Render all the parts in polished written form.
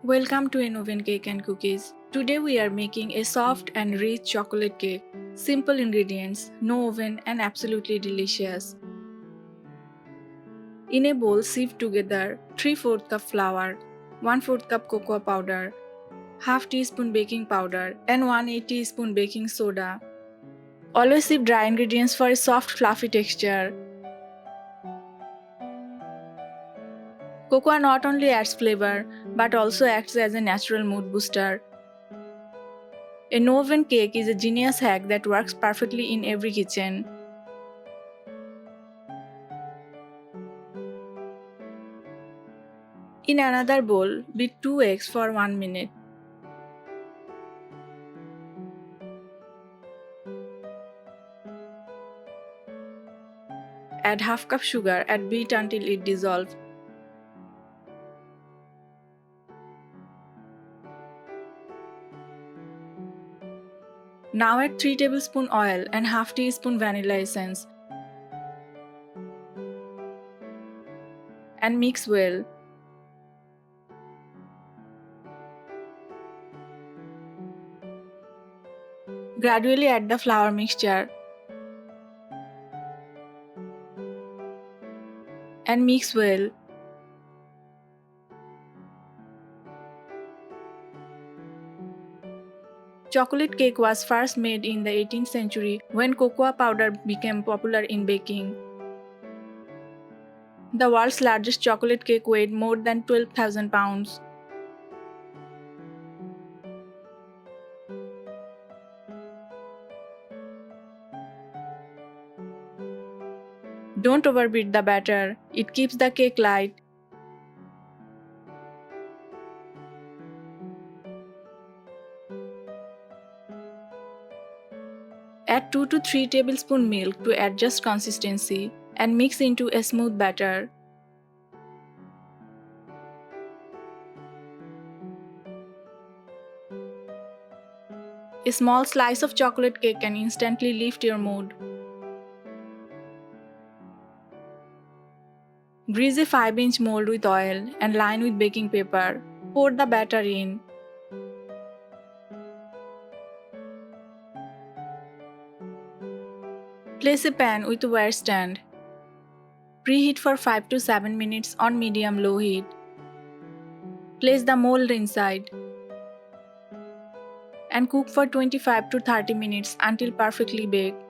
Welcome to Oven Cake and Cookies. Today we are making a soft and rich chocolate cake. Simple ingredients, no oven and absolutely delicious. In a bowl, sieve together 3/4 cup flour, 1/4 cup cocoa powder, half teaspoon baking powder and 1/8 teaspoon baking soda. Always sieve dry ingredients for a soft fluffy texture. Cocoa not only adds flavor but also acts as a natural mood booster. A no-oven cake is a genius hack that works perfectly in every kitchen. In another bowl, beat 2 eggs for 1 minute. Add half cup sugar and beat until it dissolves. Now add 3 tablespoon oil and half teaspoon vanilla essence and mix well. Gradually add the flour mixture and mix well. Chocolate cake was first made in the 18th century when cocoa powder became popular in baking. The world's largest chocolate cake weighed more than 12,000 pounds. Don't overbeat the batter, it keeps the cake light. Add 2 to 3 tablespoon milk to adjust consistency and mix into a smooth batter. A small slice of chocolate cake can instantly lift your mood. Grease a 5-inch mold with oil and line with baking paper. Pour the batter in. Place a pan with a wire stand. Preheat for 5 to 7 minutes on medium-low heat. Place the mold inside and cook for 25 to 30 minutes until perfectly baked.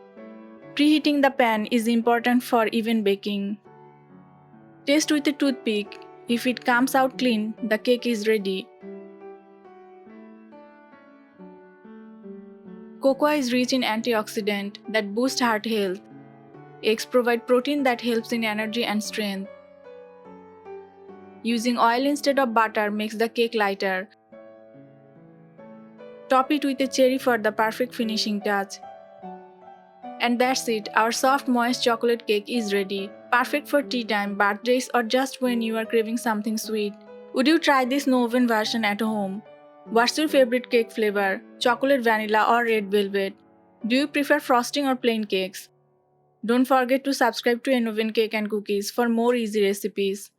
Preheating the pan is important for even baking. Taste with a toothpick. If it comes out clean, the cake is ready. Cocoa is rich in antioxidants that boost heart health. Eggs provide protein that helps in energy and strength. Using oil instead of butter makes the cake lighter. Top it with a cherry for the perfect finishing touch. And that's it, our soft moist chocolate cake is ready. Perfect for tea time, birthdays or just when you are craving something sweet. Would you try this no-oven version at home? What's your favorite cake flavor? Chocolate, vanilla or red velvet? Do you prefer frosting or plain cakes? Don't forget to subscribe to Oven Cake and Cookies for more easy recipes.